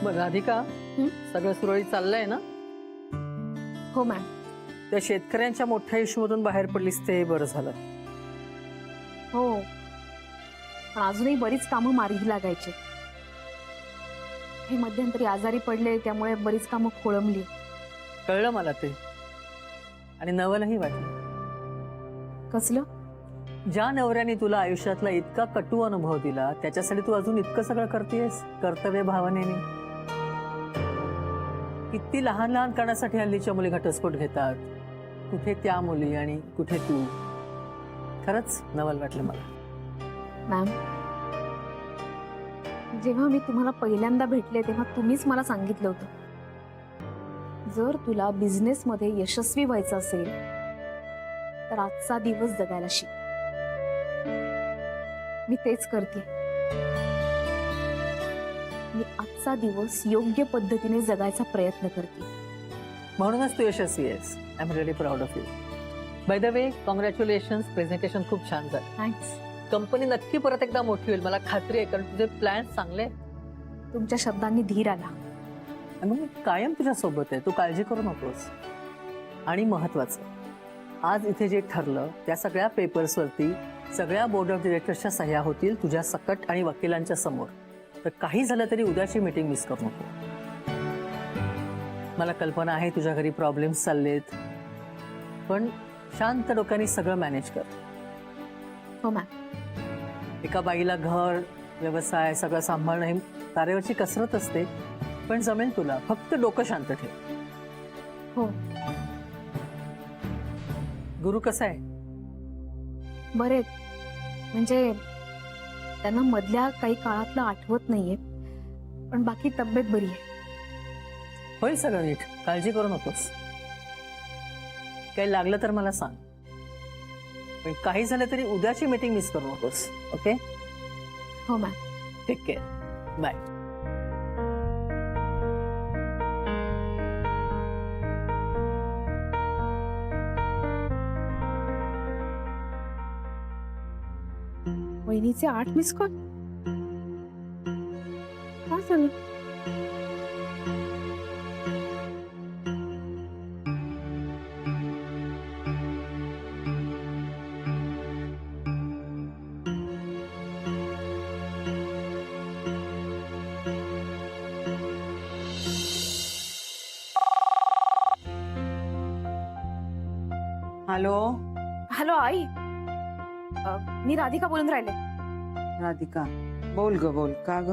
बघ राधिका, सगळं सुरळीत चाललंय ना? हो मॅम. त्या शेतकऱ्यांच्या मोठ्या इश्यूमधून बाहेर पडलीस ते बरं झालं. हो, पण अजूनही बरीच कामं मार्गी लागायची. हे मध्यंतरी आजारी पडले त्यामुळे बरीच कामं खोळंबली. कळलं मला ते, आणि नवलही वाटलं. कसलं? ज्या नवऱ्याने तुला आयुष्यातला इतका कटू अनुभव दिला त्याच्यासाठी तू अजून इतकं सगळं करतेस कर्तव्य भावनेने. किती लहान लहान कारणासाठी हल्लीच्या मुली घटस्फोट घेतात. कुठे त्या मुली आणि कुठे तू. खरंच नवल वाटलं मला. मॅम, जेव्हा मी तुम्हाला पहिल्यांदा भेटले तेव्हा तुम्हीच मला सांगितलं होतं, जर तुला बिझनेसमध्ये यशस्वी व्हायचं असेल तर आजचा दिवस जगायला शिक. मी तेच करते. मी आजचा दिवस योग्य पद्धतीने जगायचा प्रयत्न करते. म्हणूनच तू यशस्वी आहेस. I am really proud of you. By the way, congratulations. Presentation खूप छान झालं. थँक्स. कंपनी नक्की परत एकदा मोठी होईल, मला खात्री आहे, कारण तुझे प्लॅन चांगले. तुमच्या शब्दांनी धीर आला. आणि मी कायम तुझ्या सोबत आहे, तू काळजी करू नकोस. आणि महत्वाचं, आज इथे जे ठरलं त्या सगळ्या पेपर्सवरती सगळ्या बोर्ड ऑफ डिरेक्टर्सच्या सह्या होतील तुझ्या सकट आणि वकिलांच्या समोर. तर काही झालं तरी उद्याची मीटिंग मिस करू नको. मला कल्पना आहे तुझ्या घरी प्रॉब्लेम्स चाललेत, पण शांत डोक्याने सगळं मॅनेज कर. हो मॅम. एका बाईला घर, व्यवसाय सगळं सांभाळणं ही तारेवरची कसरत असते, पण जमेल तुला. फक्त डोकं शांत ठेव. हो. गुरु कसा आहे? बरे, म्हणजे त्यांना मधल्या काही काळातलं आठवत नाहीये, पण बाकी तब्येत बरी आहे. होईल सगळं नीट, काळजी करू नकोस. काही लागलं तर मला सांग, पण काही झालं तरी उद्याची मीटिंग मिस करू नकोस. ओके? हो मॅम. Take care. बाय. वहिनीचे 8 मिस कॉल. काय झालं? हॅलो. हॅलो आई, मी राधिका बोलून राहिले. राधिका, बोल ग, बोल. का ग?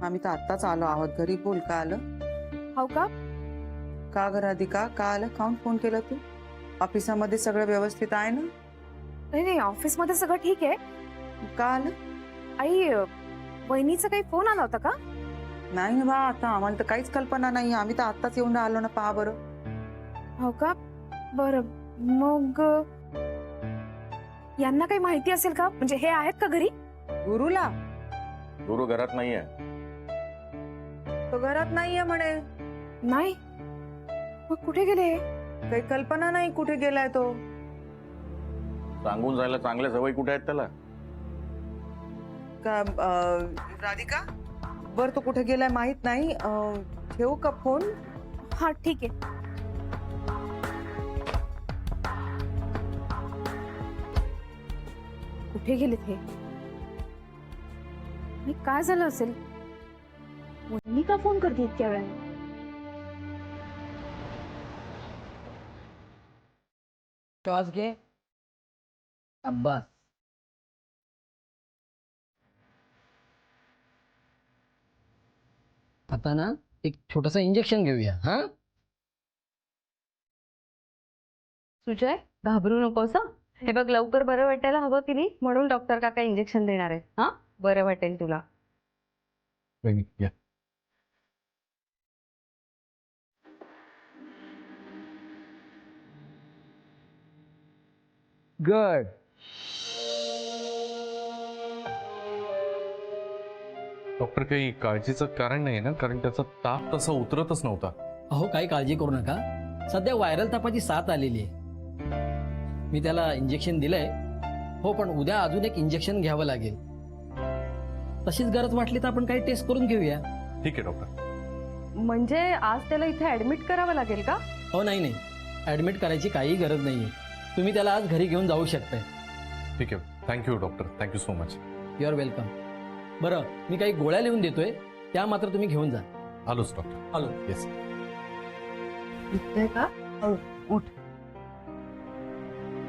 आम्ही तर आत्ताच आलो आहोत घरी. बोल, का आलं? हो का? का ग राधिका, का आलं? काऊन फोन केला तू? ऑफिसामध्ये सगळं व्यवस्थित आहे ना? नाही नाही, ऑफिसमध्ये सगळं ठीक आहे. का आलं? आई, वहिनीचा काही फोन आला होता का? नाही ना बा, आता आम्हाला तर काहीच कल्पना नाही. आम्ही तर आत्ताच येऊन आलो ना. पहा बरं. हो का? बरं, मग यांना काही माहिती असेल का? म्हणजे हे आहेत का घरी? गुरुला? गुरु घरात नाहीये. तो घरात नाहीये म्हणे. नाही, मग कुठे गेले? काही कल्पना नाही कुठे गेलाय तो. सांगून जायला चांगल्या सवयी कुठे आहेत त्याला? का राधिका, बर तो कुठे गेलाय माहित नाही. ठेवू का फोन? हा ठीक आहे. कुठे गेलेत हे? आणि काय झालं असेल? वहिनी का फोन करते इतक्या वेळाने? श्वास घे. अब्बास. आता ना एक छोटंसं इंजेक्शन घेऊया. हा, सुजय, घाबरू नकोस हं. हे बघ, लवकर बरं वाटायला हवं की नाही, म्हणून डॉक्टर काका इंजेक्शन देणार आहेत. हा, बरं वाटेल तुला. गुड. डॉक्टर, काही काळजीचं कारण नाही ना? कारण त्याचा ताप तसा उतरतच नव्हता. अहो, काही काळजी करू नका. सध्या व्हायरल तापाची साथ आलेली आहे. मी त्याला इंजेक्शन दिलंय. हो, पण उद्या अजून एक इंजेक्शन घ्यावं लागेल. तशीच गरज वाटली तर आपण काही टेस्ट करून घेऊया. ठीक आहे डॉक्टर. म्हणजे आज त्याला इथे ऍडमिट करावं लागेल का? हो नाही ॲडमिट करायची काही गरज नाही आहे. तुम्ही त्याला आज घरी घेऊन जाऊ शकताय. ठीक आहे, thank you doctor, thank you so much. You are welcome. बरं मी काही गोळ्या लिहून देतोय, त्या मात्र तुम्ही घेऊन जा. आलोच डॉक्टर, आलो. येस. दुखतंय का? उठ.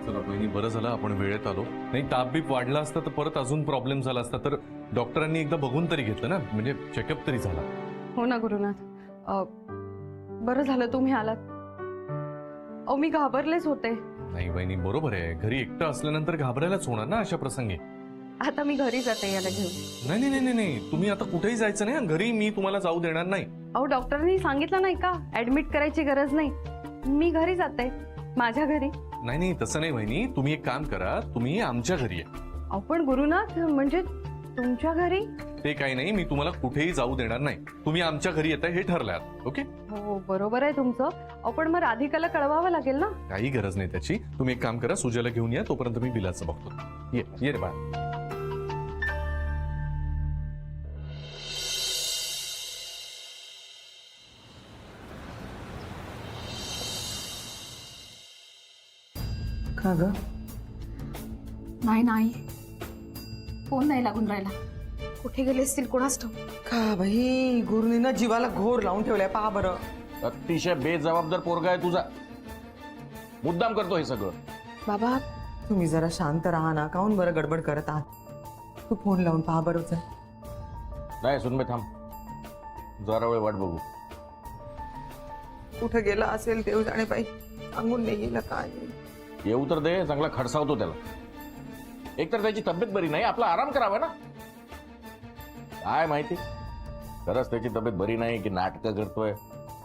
चला बहिणी, बरं झालं आपण वेळेत आलो. नाही ताप बीप वाढला असता तर परत अजून प्रॉब्लेम झाला असता. तर डॉक्टरांनी एकदा बघून तरी घेतलं ना, म्हणजे चेकअप तरी झाला. हो ना गुरुनाथ. बरं झालं तुम्ही आलात. मी घाबरलेच होते. नाही बहिणी, बरोबर आहे. घरी एकटं असल्यानंतर घाबरायलाच होणार ना अशा प्रसंगी. आता मी घरी जाते याला घेऊन. नाही नाही नाही नाही, तुम्ही आता कुठेही जायचं नाही. घरी मी तुम्हाला जाऊ देणार नाही. डॉक्टरांनी सांगितलं नाही का ऍडमिट करायची गरज नाही. मी घरी जाते, माझ्या घरी. नाही नाही, तसं नाही बहिणी. तुम्ही एक काम करा, तुम्ही आमच्या घरी या. पण गुरुनाथ म्हणजे तुमच्या घरी? ते काही नाही, मी तुम्हाला कुठेही जाऊ देणार नाही. तुम्ही आमच्या घरी येताय हे ठरलंय आता. ओके? हो बरोबर आहे तुमचं. पण मग राधिकाला कळवावं लागेल ना. काही गरज नाही त्याची. तुम्ही एक काम करा, सुजयला घेऊन या, तोपर्यंत मी बिलाचं बघतो. ये रे बाळा. का ग? नाही फोन नाही लागून राहिला. कुठे गेले असतील कोणास ठाऊक. का बाई, गुरुनीनं जीवाला घोर लावून ठेवलाय. पहा बरं. अतिशय बेजबाबदार पोरगा आहे तुझा. मुद्दाम करतो हे सगळं. बाबा तुम्ही जरा शांत राहा ना. काहून बरं गडबड करत आहात? तू फोन लावून पहा बरं. चल. नाही सुनबे, थांब जरा वेळ वाट बघू. कुठं गेला असेल देव जाणे बाई. सांगून नाही गेला काय. येऊ तर दे, चांगला खडसावतो त्याला. एकतर त्याची तब्येत बरी नाही, आपला आराम करावा ना. काय माहिती खरंच त्याची तब्येत बरी नाही की नाटकं करतोय.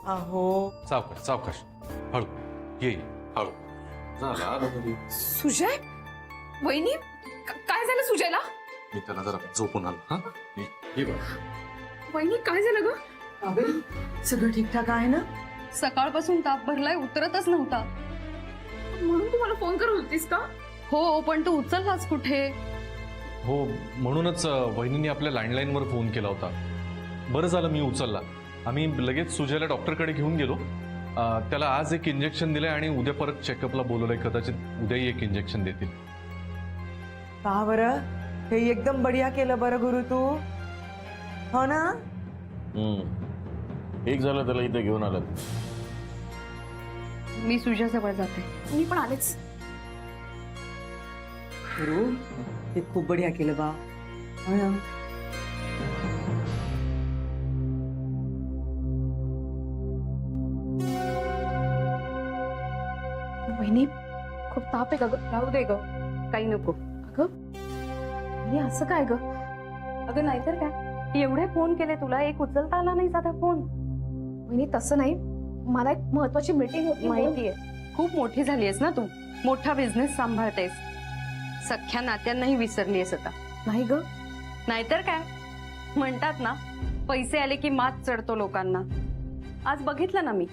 अहो सावकाश सावकाश, हळू ये हळू. झाला सुजय, वहिनी काय झालं सुजयला? मी त्याला जरा झोपून आलो. हा ये बघ. वहिनी काय झालं ग? सगळं ठीकठाक आहे ना? सकाळपासून ताप भरलाय, उतरतच नव्हता. म्हणून तू मला फोन करत होतीस का? हो पण तू उचललाच कुठे? हो, म्हणूनच वहिनींनी आपल्या लँडलाईनवर फोन केला होता. बरं झालं मी उचलला. आम्ही लगेच सुजयला डॉक्टरकडे घेऊन गेलो. त्याला आज एक इंजेक्शन दिलंय आणि उद्या परत चेकअपला बोलवलंय. कदाचित उद्याही एक इंजेक्शन देतील. पहा बरं, हे एकदम बढिया केलं बरं गुरु तू. हो ना? ठीक झालं त्याला इथे घेऊन आलं. मी सुजाजवळ जाते. मी पण आलेच. गुरु हे खूप बढिया केलं बा. हो ना? वहिनी खूप ताप आहे का ग? राहू दे ग, काही नको. वहिनी असं काय ग? अगं नाहीतर काय, एवढे फोन केले तुला, एक उचलता आला नाही साधा फोन. वहिनी तसं नाही, मला एक महत्वाची मीटिंग होती. माहितीये, खूप मोठी झालीयस ना तू. मोठा बिझनेस सांभाळतेस. सख्या नात्यांनाही विसरलीयस आता. नाही ग. नाहीतर काय, म्हणतात ना पैसे आले की मात चढतो लोकांना. आज बघितलं ना मी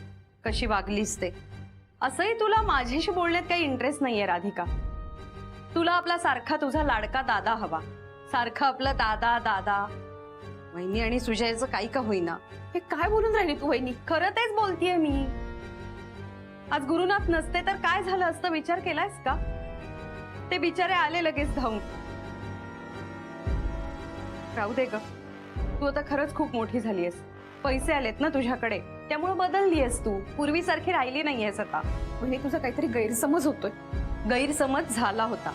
कशी वागलीस ते. असंही तुला माझ्याशी बोलण्यात काही इंटरेस्ट नाहीये राधिका. तुला आपला सारखा तुझा लाडका दादा हवा. सारखं आपलं दादा दादा. वहिनी आणि सुजयचं काही का होईना. हे काय बोलून राहिली तू वहिनी? खरं तेच बोलतीये मी. आज गुरुनाथ नसते तर काय झालं असतं विचार केलायस का? ते बिचारे आले लगेच धावून. राहू दे ग, तू आता खरंच खूप मोठी झालीयस. पैसे आलेत ना तुझ्याकडे, त्यामुळे बदललीयस तू. पूर्वीसारखी राहिली नाहीयेस आता. वहिनी तुझा काहीतरी गैरसमज होतोय. गैरसमज झाला होता,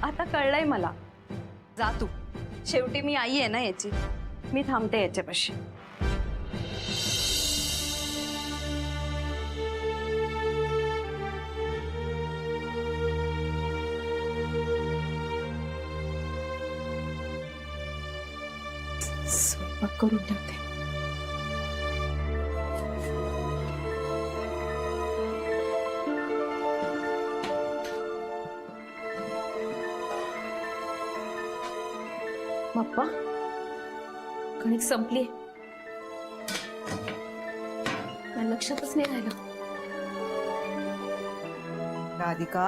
आता कळलंय मला. जा तू, शेवटी मी आई आहे ना याची. मी थांबते याच्यापाशी. स्वयंपाक करून ठेवते. बाप्पा, कणिक संपली. लक्षातच नाही राहिलं. राधिका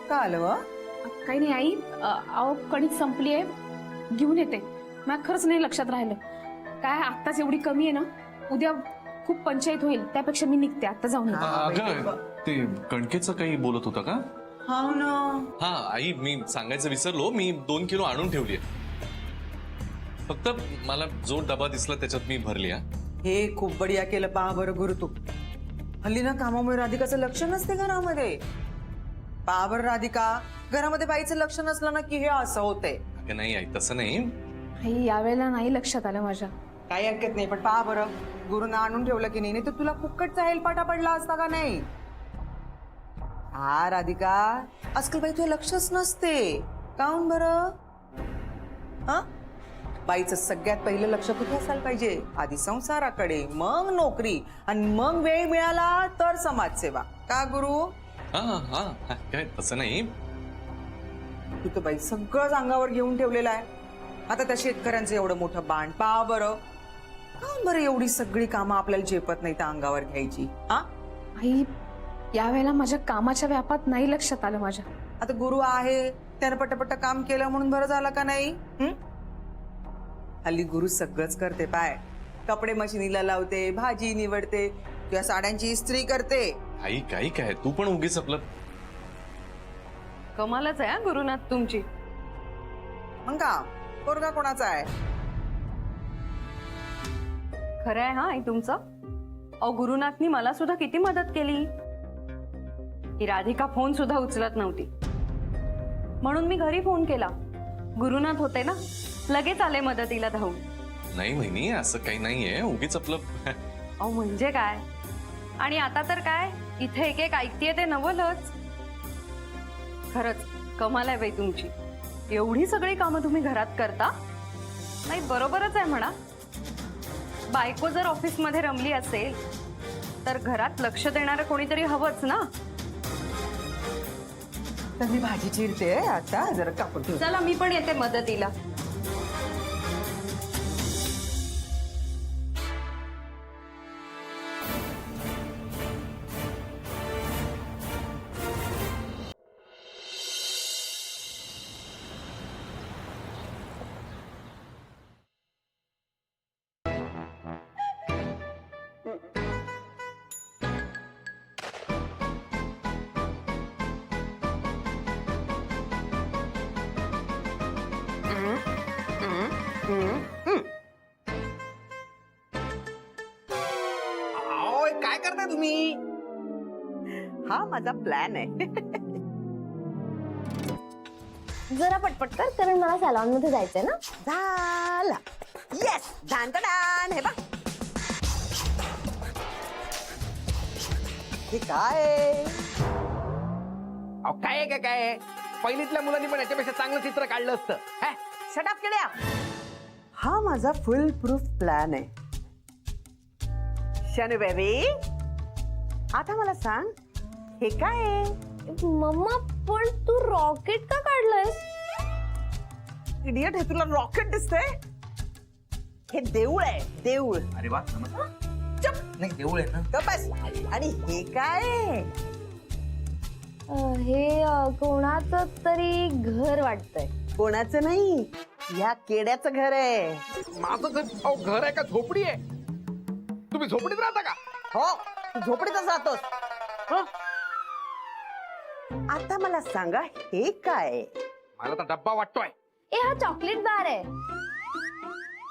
का आलं? काही नाही आई, अहो कणिक संपली आहे, घेऊन येते. मला खरंच नाही लक्षात राहिलं. काय आत्ताच एवढी कमी आहे ना, उद्या खूप पंचायत होईल, त्यापेक्षा मी निघते, आता जाऊन येते. अगं ते कणकेचं काही बोलत होता का? हो ना. हा आई, मी सांगायचं विसरलो, मी 2 किलो आणून ठेवली. फक्त मला जो डबा दिसला त्याच्यात मी भरली. हे खूप बढिया केलं पहा बरं गुरु तू. हल्ली ना कामामुळे राधिकाचं लक्ष नसते घरामध्ये. पहा बरं राधिका, घरामध्ये बाईचं लक्ष नसलं ना की हे असं होतंय. अगं नाही आई, तसं नाही. आई, यावेळेला नाही लक्षात आलं माझ्या. काही हरकत नाही, पण पहा बरं गुरुनं आणून ठेवलं की नाही, तर तुला फुक्कटचा हेलपाटा पडला असता का नाही? हा राधिका, आजकाल बाई तुझं लक्षच नसते. काहून बरं? हा, बाईचं सगळ्यात पहिलं लक्ष कुठे असायला पाहिजे? आधी संसाराकडे, मग नोकरी, आणि मग वेळ मिळाला तर समाजसेवा. का गुरु? हा हा हा, काय तसं नाही. तू तर बाई सगळंच अंगावर घेऊन ठेवलेलं आहे. आता त्या शेतकऱ्यांचं एवढं मोठं बाण पहा बरं. काहून बरं एवढी सगळी कामं आपल्याला झेपत नाही तर अंगावर घ्यायची? हा, आई, यावेळेला माझ्या कामाच्या व्यापात नाही लक्षात आलं माझ्या. आता गुरु आहे त्यानं पटपट काम केलं म्हणून बरं झालं का नाही? हल्ली गुरु सगळंच करते. पाय, कपडे मशिनीला लावते, भाजी निवडते, किंवा साड्यांची इस्त्री करते. आई काही काय, तू पण उगीच आपलं. कमालच आहे हा गुरुनाथ तुमची. मग का पोरगा कोणाचा आहे? खरं आहे हा आई तुमचं. अहो, गुरुनाथनी मला सुद्धा किती मदत केली. ही राधिका फोन सुद्धा उचलत नव्हती, म्हणून मी घरी फोन केला. गुरुनाथ होते ना, लगेच आले मदतीला धावून. नाही वहिनी, असं काही नाहीये, उगीच आपलं. अहो म्हणजे काय, आणि आता तर काय, इथे एक एक ऐकतेय ते नवलच. खरंच कमाल आहे बाई तुमची. एवढी सगळी कामं तुम्ही घरात करता. नाही, बरोबरच आहे म्हणा. बायको जर ऑफिसमध्ये रमली असेल तर घरात लक्ष देणारं कोणीतरी हवंच ना. तर मी भाजी चिरते आता, जरा कापून ठेव. चला मी पण येते मदतीला. काय करताय तुम्ही? हा माझा प्लॅन आहे. जरा पटपट कर, कारण मला सॅलॉन मध्ये जायचंय ना. झाला. येस, धान डान. हे बघ, हे काय? काय आहे काय? पहिलीतल्या मुलांनी पण याच्यापेक्षा चांगलं चित्र काढलं असतं. शटाप केल्या. हा माझा फुल प्रूफ प्लॅन आहे. शनू बेबी, आता मला सांग, हे काय आहे? मम्मा, पण तू रॉकेट का काढलंयस? इडियट, हे तुला रॉकेट दिसतंय? हे देऊळ आहे, देऊळ. अरे वा, चुप. नाही देऊळ आहे ना. गप्प बस. आणि हे काय आहे? हे कोणाचं तरी घर वाटतंय. कोणाचं नाही, या केड्याचं घर आहे. माझं घर आहे का झोपडी आहे? तुम्ही झोपडीत राहता का? हो, तू झोपडीतच राहतोस. हं? आता मला सांगा, हे काय? मला तर डब्बा वाटतोय. ए, हा चॉकलेट बार आहे.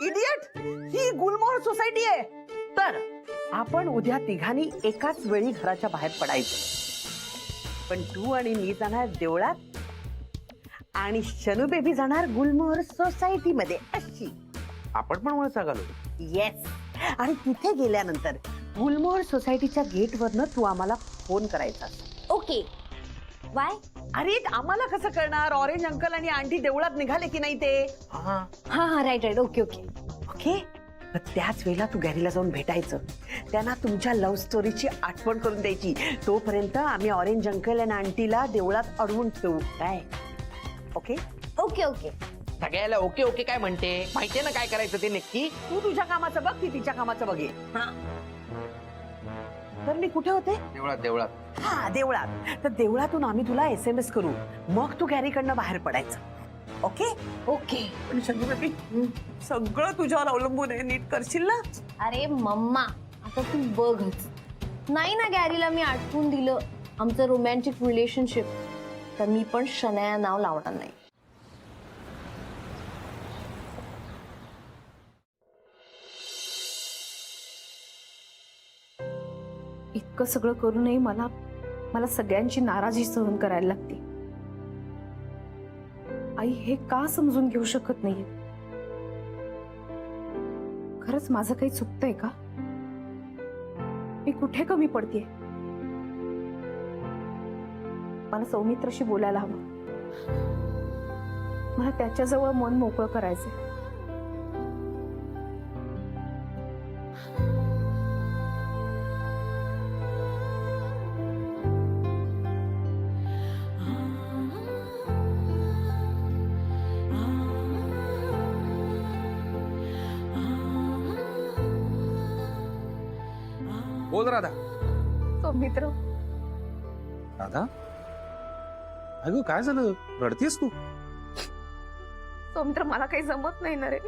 इडियट, ही गुलमोहर सोसायटी आहे. तर आपण उद्या तिघांनी एकाच वेळी घराच्या बाहेर पडायचं. पण तू आणि मी जाणार देवळात, आणि शनू बेबी जाणार गुलमोहर सोसायटी मध्ये. अशी आपण पण वळसा घालू. येस. आणि तिथे गेल्यानंतर गुलमोहर सोसायटीच्या गेटवरनं तू आम्हाला फोन करायचा. ओके. वाय? अरे आम्हाला कसं कळणार ऑरेंज अंकल आणि आंटी देवळात निघाले की नाही ते? हा हा, right right. Okay okay okay. त्याच वेळेला तू गॅरीला जाऊन भेटायचं, त्यांना तुमच्या लव्ह स्टोरीची आठवण करून द्यायची. तोपर्यंत आम्ही ऑरेंज अंकल आणि आंटीला देवळात अडवून ठेवू. काय? Okay okay okay. सगळ्याला ओके ओके काय म्हणते? माहितीये ना काय करायचं ते नक्की? तू तुझ्या कामाचं बघ, ती तिच्या कामाचं बघे. तर मी कुठे होते? देवळात देवळात. हा, देवळात. तर देवळातून आम्ही तुला SMS करू, मग तू गॅरीकडनं बाहेर पडायचं. Okay okay. पण शंभू बेबी सगळं तुझ्यावर अवलंबून आहे, नीट करशील ना? अरे मम्मा, आता तू बघच. नाही ना गॅरीला मी आठवून दिलं आमचं रोमॅन्टिक रिलेशनशिप, तर मी पण शनाया नाव लावणार नाही. इतकं सगळं करूनही मला सगळ्यांची नाराजी सहन करायला लागते. आई हे का समजून घेऊ शकत नाहीये? खरंच माझं काही चुकतंय का? मी कुठे कमी पडतेय? मला सौमित्रशी बोलायला हवं. मला त्याच्याजवळ मन मोकळं करायचंय. बोल राधा. सौमित्र, राधा अगं काय झालं, रडतीस तू? सौमित्र, मला काही जमत नाही ना रे.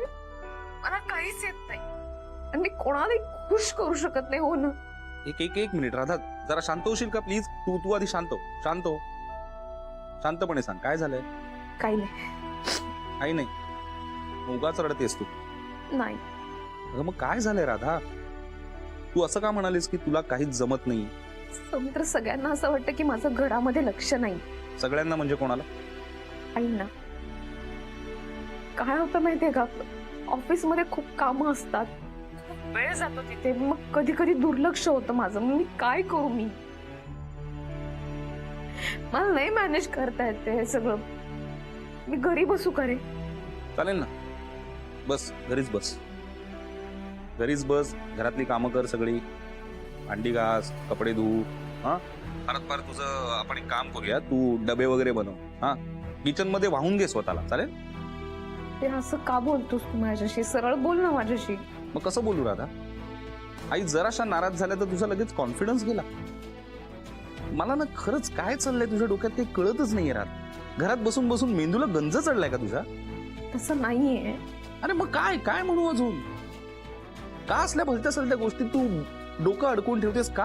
मला काहीच येत नाही आणि मी कोणालाही खुश करू शकत नाही. हो ना? एक मिनिट राधा, जरा शांत होशील का प्लीज? तू आधी शांत हो. शांतपणे सांग काय झालंय. काही नाही. काही नाही, उगाच रडतेस तू. नाही. अगं मग काय झालंय राधा? तू असं का म्हणालीस की तुला काहीच जमत नाही? सौमित्र, सगळ्यांना असं वाटतं की माझं घरामध्ये लक्ष नाही. सगळ्यांना म्हणजे कोणाला? आईंना. काय होतं माहितीये का, ऑफिस मध्ये खूप कामं असतात, खूप वेळ जातो तिथे, मग कधी कधी दुर्लक्ष होतं माझं. मग मी काय करू? मला नाही मॅनेज करता येते हे सगळं. मी घरी बसू का रे? चालेल ना, बस घरीच बस. घरातली कामं कर सगळी, भांडी घास, कपडे धु. हा फार तुझं आपण एक काम करूया, तू डबे वगैरे बनव. हा किचन मध्ये वाहून घे स्वतःला. चालेल? ते असं का बोलतोस तू माझ्याशी? सरळ बोल ना माझ्याशी. मग कसं बोलू राधा? आई जराशा नाराज झाल्या तर तुझा लगेच कॉन्फिडन्स गेला. मला ना खरंच काय चाललंय तुझ्या डोक्यात काही कळतच नाहीये रात. घरात बसून बसून मेंदूला गंज चढलाय का तुझा? तसं नाहीये. अरे मग काय म्हणू अजून? का असल्या भलत्या सलत्या गोष्टी तू डोकं अडकून ठेवतेस का?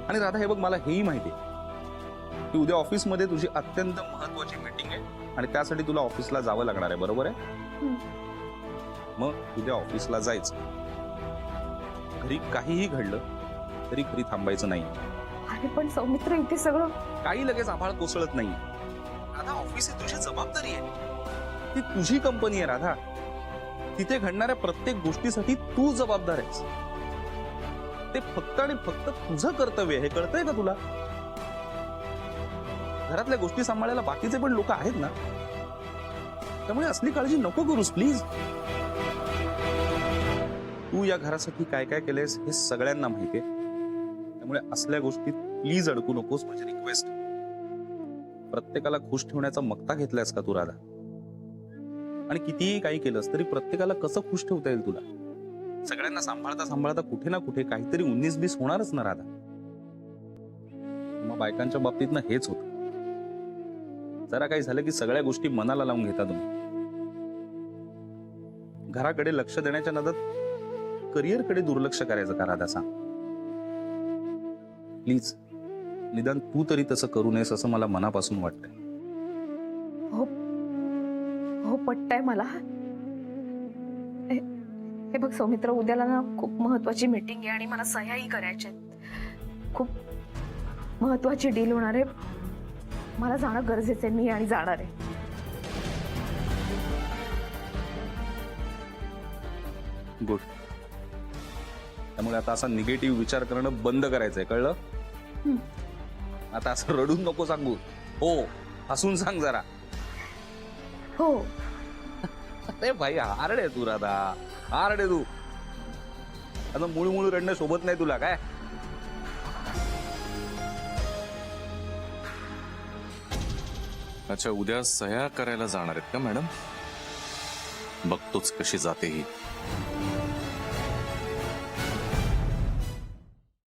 आणि राधा हे बघ, मला हेही माहिती आहे की उद्या ऑफिसमध्ये तुझी अत्यंत महत्वाची मीटिंग आहे आणि त्यासाठी तुला ऑफिसला जावं लागणार आहे, बरोबर आहे? मग उद्या ऑफिसला जायचं. घरी काहीही घडलं तरी घरी थांबायचं नाही. अरे पण सौमित्र, इथे सगळं काही लगेच आभाळ कोसळत नाही. राधा, ऑफिस ही तुझी जबाबदारी आहे. ती तुझी कंपनी आहे राधा. तिथे घडणाऱ्या प्रत्येक गोष्टीसाठी तू जबाबदार आहेस. ते फक्त आणि फक्त तुझं कर्तव्य आहे, हे कळतंय का तुला? घरातल्या गोष्टी सांभाळायला बाकीचे पण लोक आहेत ना, त्यामुळे असली काळजी नको करूस प्लीज. तू या घरासाठी काय काय केलंयस हे सगळ्यांना माहितीये, त्यामुळे असल्या गोष्टीत प्लीज अडकू नकोस, माझी रिक्वेस्ट. प्रत्येकाला खुश ठेवण्याचा मक्ता घेतलायस का तू राधा? आणि कितीही काही केलंस तरी प्रत्येकाला कसं खुश ठेवता येईल तुला? सगळ्यांना सांभाळता कुठे ना कुठे काहीतरी 19-20 होणारच ना राधा. मग बायकांच्या बाबतीत ना हेच होतं. जरा काही झालं की सगळ्या गोष्टी मनाला लावून घेता तुम्ही. घराकडे लक्ष देण्याच्या नादात करिअरकडे दुर्लक्ष करायचं का राधा? सांग प्लीज. निदान तू तरी तसं करू नयेस असं मला मनापासून वाटतंय. हो, पटतंय मला. हे बघ सौमित्र, उद्याला ना खूप महत्वाची मीटिंग आहे आणि मला सह्याही करायच्या आहेत. खूप महत्वाची डील होणार आहे. मला जाणं गरजेचं आहे. मी आणि जाणार आहे. गुड. त्यामुळे आता असा निगेटिव्ह विचार करणं बंद करायचंय, कळलं? आता असं रडून नको सांगू. हो, हसून सांग जरा. हो. अरे भाई, हार्ड आहे तू राधा, हार्ड आहे तू. आता मुळू रडणं शोभत नाही तुला काय? अच्छा, उद्या सह्या करायला जाणार आहेत का मॅडम? बघतोच कशी जाते ही.